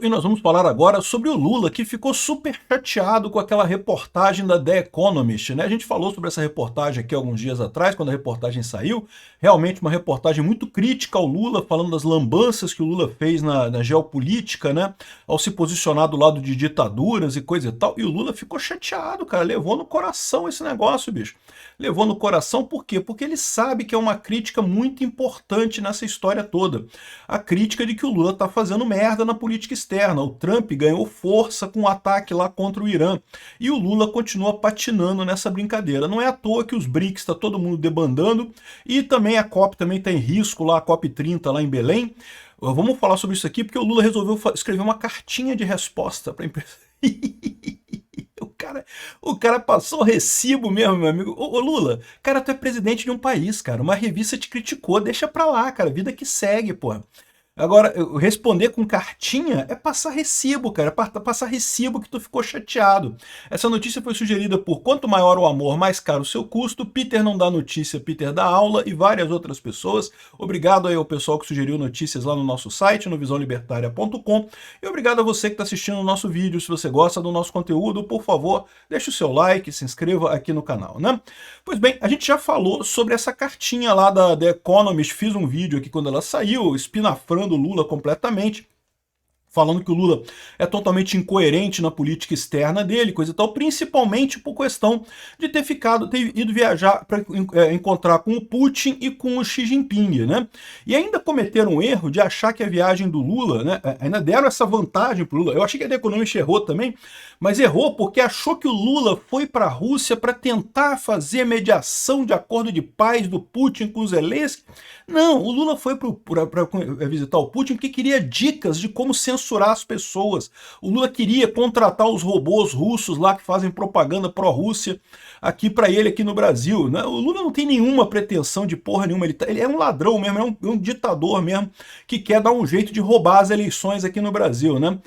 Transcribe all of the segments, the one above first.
E nós vamos falar agora sobre o Lula, que ficou super chateado com aquela reportagem da The Economist, né? A gente falou sobre essa reportagem aqui alguns dias atrás, quando a reportagem saiu. Realmente uma reportagem muito crítica ao Lula, falando das lambanças que o Lula fez na geopolítica, né? Ao se posicionar do lado de ditaduras e coisa e tal. E o Lula ficou chateado, cara. Levou no coração esse negócio, bicho. Levou no coração por quê? Porque ele sabe que é uma crítica muito importante nessa história toda. A crítica de que o Lula tá fazendo merda na política externa. O Trump ganhou força com o ataque lá contra o Irã. E o Lula continua patinando nessa brincadeira. Não é à toa que os BRICS está todo mundo debandando e também a COP também está em risco lá, a COP 30 lá em Belém. Vamos falar sobre isso aqui porque o Lula resolveu escrever uma cartinha de resposta para a empresa. O cara passou recibo mesmo, meu amigo. Ô Lula, cara, tu é presidente de um país, cara. Uma revista te criticou, deixa pra lá, cara. Vida que segue, pô. Agora, responder com cartinha é passar recibo, cara. É passar recibo que tu ficou chateado. Essa notícia foi sugerida por Quanto Maior o Amor, Mais Caro o Seu Custo, Peter Não Dá Notícia, Peter Dá Aula e várias outras pessoas. Obrigado aí ao pessoal que sugeriu notícias lá no nosso site, no visãolibertaria.com. E obrigado a você que está assistindo o nosso vídeo. Se você gosta do nosso conteúdo, por favor, deixe o seu like, se inscreva aqui no canal, né? Pois bem, a gente já falou sobre essa cartinha lá da The Economist. Fiz um vídeo aqui quando ela saiu, espinafrando o Lula completamente, falando que o Lula é totalmente incoerente na política externa dele, coisa e tal, principalmente por questão de ter ido viajar para encontrar com o Putin e com o Xi Jinping, né? E ainda cometeram um erro de achar que a viagem do Lula, né, ainda deram essa vantagem para o Lula. Eu achei que a The Economist errou também, mas errou porque achou que o Lula foi para a Rússia para tentar fazer a mediação de acordo de paz do Putin com os Zelensky. Não, o Lula foi para visitar o Putin porque queria dicas de como censurar as pessoas. O Lula queria contratar os robôs russos lá que fazem propaganda pró-Rússia aqui para ele aqui no Brasil, né? O Lula não tem nenhuma pretensão de porra nenhuma, ele é um ladrão mesmo, é um ditador mesmo que quer dar um jeito de roubar as eleições aqui no Brasil, né?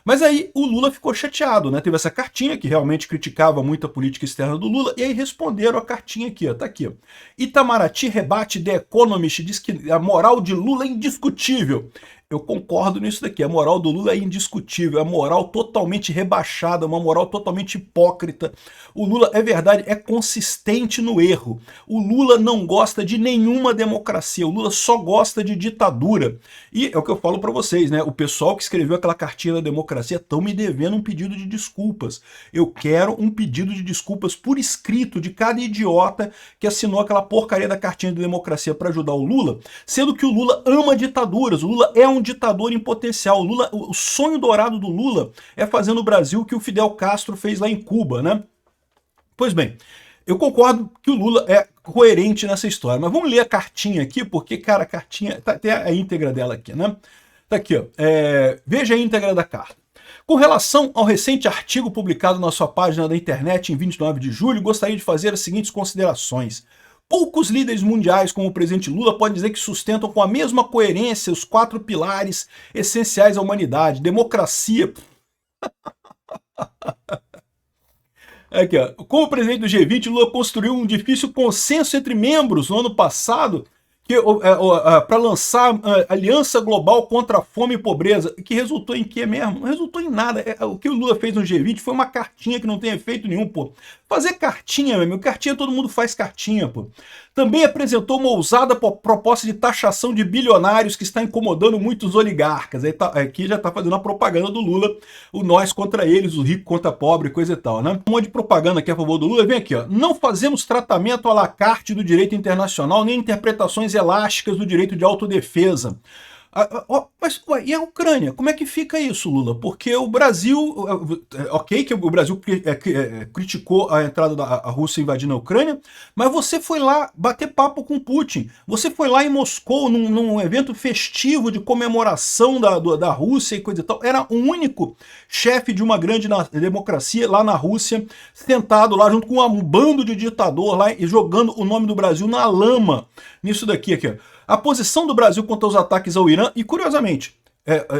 Mas aí o Lula ficou chateado, né? Teve essa cartinha que realmente criticava muito a política externa do Lula, e aí responderam a cartinha aqui, ó, tá aqui, ó. Itamaraty rebate The Economist, diz que a moral de Lula é indiscutível. Eu concordo nisso daqui, a moral do Lula é indiscutível, é a moral totalmente rebaixada, uma moral totalmente hipócrita. O Lula, é verdade, é consistente no erro. O Lula não gosta de nenhuma democracia, o Lula só gosta de ditadura. E é o que eu falo para vocês, né? O pessoal que escreveu aquela cartinha da democracia estão me devendo um pedido de desculpas. Eu quero um pedido de desculpas por escrito de cada idiota que assinou aquela porcaria da cartinha da democracia para ajudar o Lula, sendo que o Lula ama ditaduras, o Lula é um ditador em potencial. O sonho dourado do Lula é fazer no Brasil o que o Fidel Castro fez lá em Cuba, né? Pois bem, eu concordo que o Lula é coerente nessa história, mas vamos ler a cartinha aqui, porque, cara, a cartinha, tá até a íntegra dela aqui, né? Tá aqui, ó. Veja a íntegra da carta. Com relação ao recente artigo publicado na sua página da internet em 29 de julho, gostaria de fazer as seguintes considerações. Poucos líderes mundiais, como o presidente Lula, podem dizer que sustentam com a mesma coerência os 4 pilares essenciais à humanidade: democracia. Aqui, ó. Como presidente do G20, Lula construiu um difícil consenso entre membros no ano passado para lançar a Aliança Global contra a Fome e Pobreza, que resultou em quê mesmo? Não resultou em nada. O que o Lula fez no G20 foi uma cartinha que não tem efeito nenhum, pô. Fazer cartinha, meu amigo, cartinha todo mundo faz cartinha, pô. Também apresentou uma ousada proposta de taxação de bilionários que está incomodando muitos oligarcas. Aqui já está fazendo a propaganda do Lula, o nós contra eles, o rico contra pobre, coisa e tal, né? Um monte de propaganda aqui a favor do Lula. Vem aqui, ó. Não fazemos tratamento à la carte do direito internacional, nem interpretações elásticas do direito de autodefesa. Mas e a Ucrânia? Como é que fica isso, Lula? Porque o Brasil, ok que o Brasil criticou a entrada da Rússia invadindo a Ucrânia, mas você foi lá bater papo com Putin, você foi lá em Moscou num evento festivo de comemoração da Rússia e coisa e tal, era o único chefe de uma grande democracia lá na Rússia, sentado lá junto com um bando de ditador lá e jogando o nome do Brasil na lama, nisso daqui, aqui, ó. A posição do Brasil contra os ataques ao Irã, e curiosamente,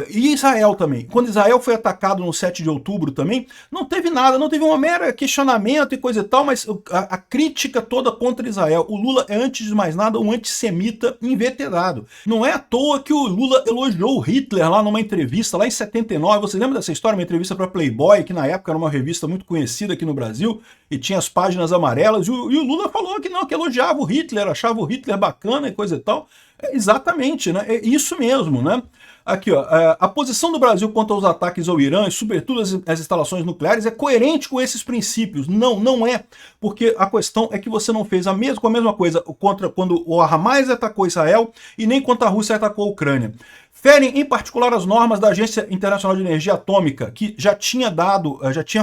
E Israel também. Quando Israel foi atacado no 7 de outubro também, não teve nada, não teve um mero questionamento e coisa e tal, mas a crítica toda contra Israel. O Lula é, antes de mais nada, um antissemita inveterado. Não é à toa que o Lula elogiou o Hitler lá numa entrevista, lá em 79. Você lembra dessa história? Uma entrevista para Playboy, que na época era uma revista muito conhecida aqui no Brasil, e tinha as páginas amarelas, e o Lula falou que não, que elogiava o Hitler, achava o Hitler bacana e coisa e tal. Exatamente, né? É isso mesmo, né? Aqui, ó, a posição do Brasil quanto aos ataques ao Irã, e sobretudo as instalações nucleares, é coerente com esses princípios. Não, não é, porque a questão é que você não fez com a mesma coisa contra quando o Hamas atacou Israel e nem quando a Rússia atacou a Ucrânia. Ferem, em particular, as normas da Agência Internacional de Energia Atômica, que já tinha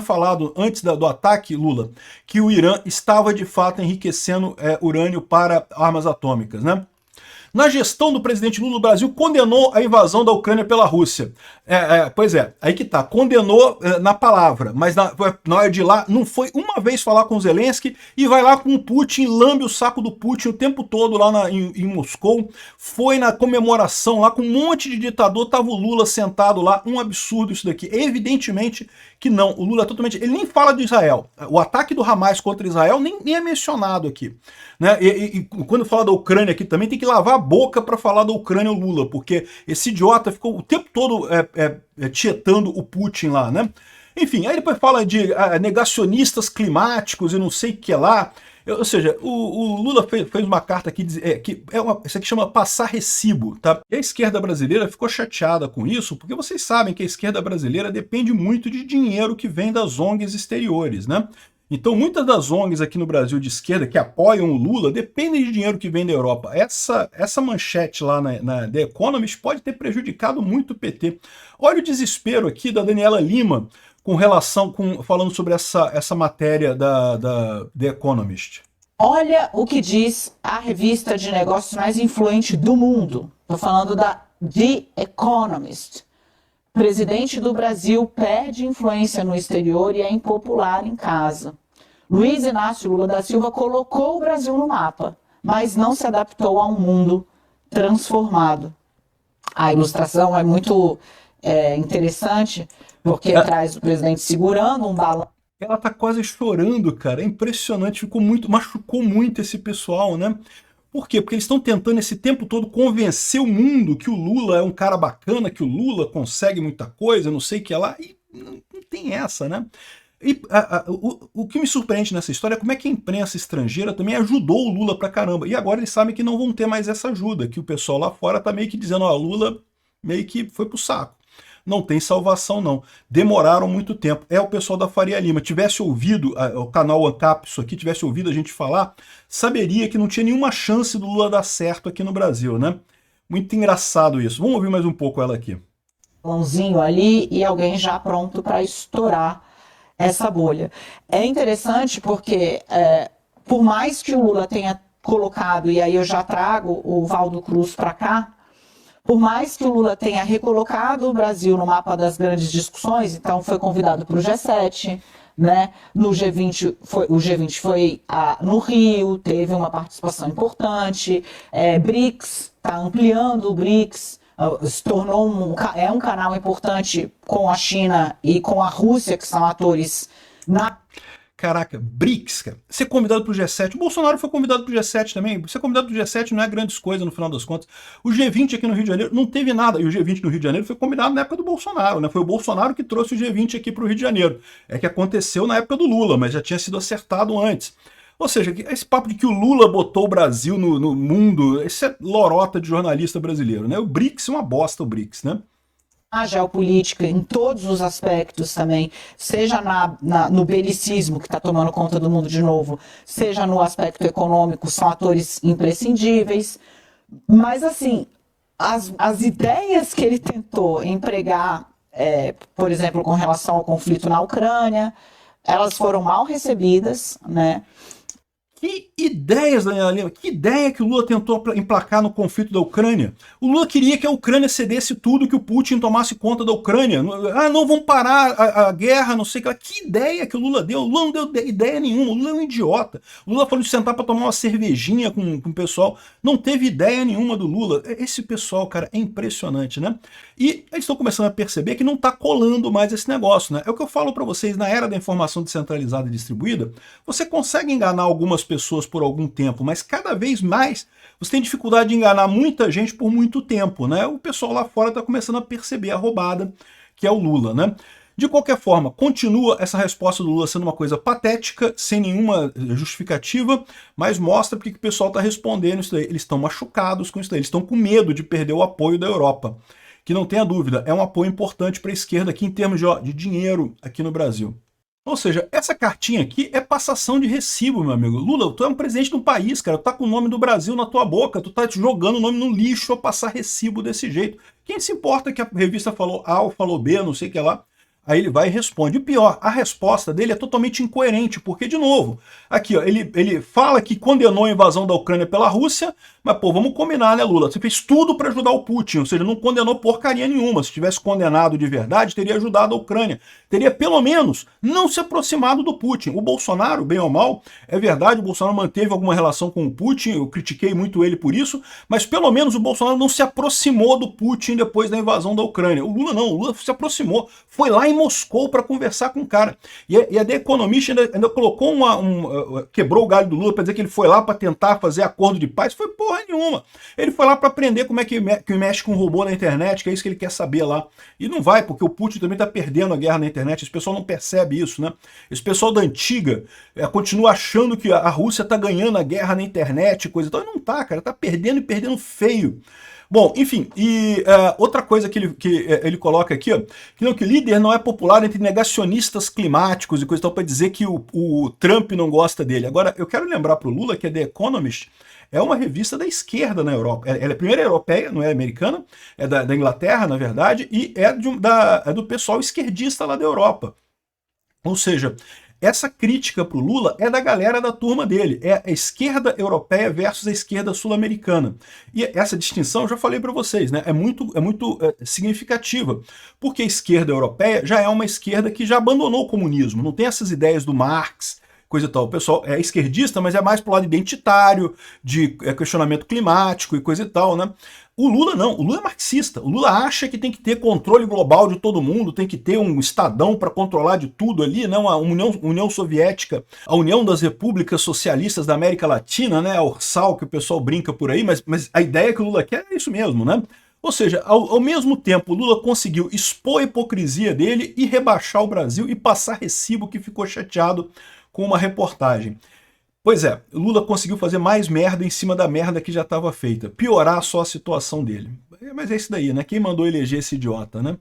falado antes do ataque, Lula, que o Irã estava de fato enriquecendo urânio para armas atômicas, né? Na gestão do presidente Lula, o Brasil condenou a invasão da Ucrânia pela Rússia. Pois é, aí que tá, condenou na palavra, mas na hora de ir lá, não foi uma vez falar com o Zelensky e vai lá com o Putin, lambe o saco do Putin o tempo todo lá em Moscou, foi na comemoração lá com um monte de ditador, tava o Lula sentado lá, um absurdo isso daqui. Evidentemente que não, o Lula totalmente, ele nem fala de Israel, o ataque do Hamas contra Israel nem é mencionado aqui, né? E quando fala da Ucrânia aqui também tem que lavar a boca para falar da Ucrânia o Lula, porque esse idiota ficou o tempo todo tietando o Putin lá, né? Enfim, aí depois fala de negacionistas climáticos e não sei o que lá. Ou seja, o Lula fez uma carta aqui, isso aqui chama passar recibo, tá? E a esquerda brasileira ficou chateada com isso, porque vocês sabem que a esquerda brasileira depende muito de dinheiro que vem das ONGs exteriores, né? Então, muitas das ONGs aqui no Brasil de esquerda que apoiam o Lula dependem de dinheiro que vem da Europa. Essa manchete lá na The Economist pode ter prejudicado muito o PT. Olha o desespero aqui da Daniela Lima falando sobre essa matéria da The Economist. Olha o que diz a revista de negócios mais influente do mundo. Estou falando da The Economist. Presidente do Brasil perde influência no exterior e é impopular em casa. Luiz Inácio Lula da Silva colocou o Brasil no mapa, mas não se adaptou a um mundo transformado. A ilustração é muito interessante, porque traz o presidente segurando um balão. Ela tá quase chorando, cara. É impressionante, machucou muito esse pessoal, né? Por quê? Porque eles estão tentando esse tempo todo convencer o mundo que o Lula é um cara bacana, que o Lula consegue muita coisa, não sei o que lá, e não tem essa, né? E o que me surpreende nessa história é como é que a imprensa estrangeira também ajudou o Lula pra caramba. E agora eles sabem que não vão ter mais essa ajuda, que o pessoal lá fora tá meio que dizendo, ó, Lula meio que foi pro saco. Não tem salvação, não. Demoraram muito tempo. É o pessoal da Faria Lima. Tivesse ouvido o canal Ancap, isso aqui, tivesse ouvido a gente falar, saberia que não tinha nenhuma chance do Lula dar certo aqui no Brasil, né? Muito engraçado isso. Vamos ouvir mais um pouco ela aqui. Balãozinho ali e alguém já pronto para estourar essa bolha. É interessante porque, por mais que o Lula tenha colocado, e aí eu já trago o Valdo Cruz para cá, por mais que o Lula tenha recolocado o Brasil no mapa das grandes discussões, então foi convidado para o G7, né? No G20 o G20 foi no Rio, teve uma participação importante, BRICS, está ampliando o BRICS, se tornou um canal importante com a China e com a Rússia, que são atores na... Caraca, BRICS, cara. Ser convidado pro G7. O Bolsonaro foi convidado pro G7 também. Ser convidado pro G7 não é grandes coisas no final das contas. O G20 aqui no Rio de Janeiro não teve nada. E o G20 no Rio de Janeiro foi combinado na época do Bolsonaro, né? Foi o Bolsonaro que trouxe o G20 aqui pro Rio de Janeiro. É que aconteceu na época do Lula, mas já tinha sido acertado antes. Ou seja, esse papo de que o Lula botou o Brasil no mundo, isso é lorota de jornalista brasileiro, né? O BRICS é uma bosta, o BRICS, né? A geopolítica em todos os aspectos também, seja no belicismo que está tomando conta do mundo de novo, seja no aspecto econômico, são atores imprescindíveis. Mas, assim, as ideias que ele tentou empregar, por exemplo, com relação ao conflito na Ucrânia, elas foram mal recebidas, né? Que ideias, Daniela Lima, que ideia que o Lula tentou emplacar no conflito da Ucrânia. O Lula queria que a Ucrânia cedesse tudo, que o Putin tomasse conta da Ucrânia. Ah, não, vamos parar a guerra, não sei o que lá. Que ideia que o Lula deu? O Lula não deu ideia nenhuma, o Lula é um idiota. O Lula falou de sentar para tomar uma cervejinha com o pessoal. Não teve ideia nenhuma do Lula. Esse pessoal, cara, é impressionante, né? E eles estão começando a perceber que não está colando mais esse negócio, né? É o que eu falo para vocês, na era da informação descentralizada e distribuída, você consegue enganar algumas pessoas por algum tempo, mas cada vez mais você tem dificuldade de enganar muita gente por muito tempo, né? O pessoal lá fora está começando a perceber a roubada que é o Lula, né? De qualquer forma, continua essa resposta do Lula sendo uma coisa patética, sem nenhuma justificativa, mas mostra porque que o pessoal está respondendo isso daí. Eles estão machucados com isso daí, eles estão com medo de perder o apoio da Europa, que não tenha dúvida, é um apoio importante para a esquerda aqui em termos de dinheiro aqui no Brasil. Ou seja, essa cartinha aqui é passação de recibo, meu amigo. Lula, tu é um presidente de um país, cara. Tu tá com o nome do Brasil na tua boca. Tu tá jogando o nome no lixo a passar recibo desse jeito. Quem se importa que a revista falou A ou falou B, não sei o que lá. Aí ele vai e responde. E o pior, a resposta dele é totalmente incoerente, porque, de novo, aqui, ó, ele fala que condenou a invasão da Ucrânia pela Rússia, mas, pô, vamos combinar, né, Lula? Você fez tudo para ajudar o Putin, ou seja, não condenou porcaria nenhuma. Se tivesse condenado de verdade, teria ajudado a Ucrânia. Teria, pelo menos, não se aproximado do Putin. O Bolsonaro, bem ou mal, é verdade, o Bolsonaro manteve alguma relação com o Putin, eu critiquei muito ele por isso, mas pelo menos o Bolsonaro não se aproximou do Putin depois da invasão da Ucrânia. O Lula não, o Lula se aproximou, foi lá em Moscou para conversar com o cara. E a The Economist ainda colocou quebrou o galho do Lula para dizer que ele foi lá para tentar fazer acordo de paz. Foi porra nenhuma. Ele foi lá para aprender como é que mexe com robô na internet, que é isso que ele quer saber lá. E não vai, porque o Putin também está perdendo a guerra na internet. Esse pessoal não percebe isso, né? Esse pessoal da antiga continua achando que a Rússia está ganhando a guerra na internet, coisa e tal. E não tá, cara. Tá perdendo e perdendo feio. Bom, enfim, e outra coisa que ele coloca aqui, ó, que o líder não é popular entre negacionistas climáticos e coisa e tal, para dizer que o Trump não gosta dele. Agora, eu quero lembrar para o Lula que a The Economist é uma revista da esquerda na Europa. Ela é primeiro europeia, não é americana, é da Inglaterra, na verdade, e é do pessoal esquerdista lá da Europa. Ou seja, essa crítica para o Lula é da galera da turma dele, é a esquerda europeia versus a esquerda sul-americana. E essa distinção, eu já falei para vocês, né, é muito significativa, porque a esquerda europeia já é uma esquerda que já abandonou o comunismo, não tem essas ideias do Marx, coisa e tal. O pessoal é esquerdista, mas é mais pro lado identitário, de questionamento climático e coisa e tal, né? O Lula não, o Lula é marxista. O Lula acha que tem que ter controle global de todo mundo, tem que ter um estadão para controlar de tudo ali, não a União Soviética, a União das Repúblicas Socialistas da América Latina, né? A Ursal, que o pessoal brinca por aí, mas a ideia que o Lula quer é isso mesmo, né? Ou seja, ao mesmo tempo, o Lula conseguiu expor a hipocrisia dele e rebaixar o Brasil e passar recibo que ficou chateado com uma reportagem. Pois é, Lula conseguiu fazer mais merda em cima da merda que já estava feita. Piorar só a situação dele. Mas é isso daí, né? Quem mandou eleger esse idiota, né?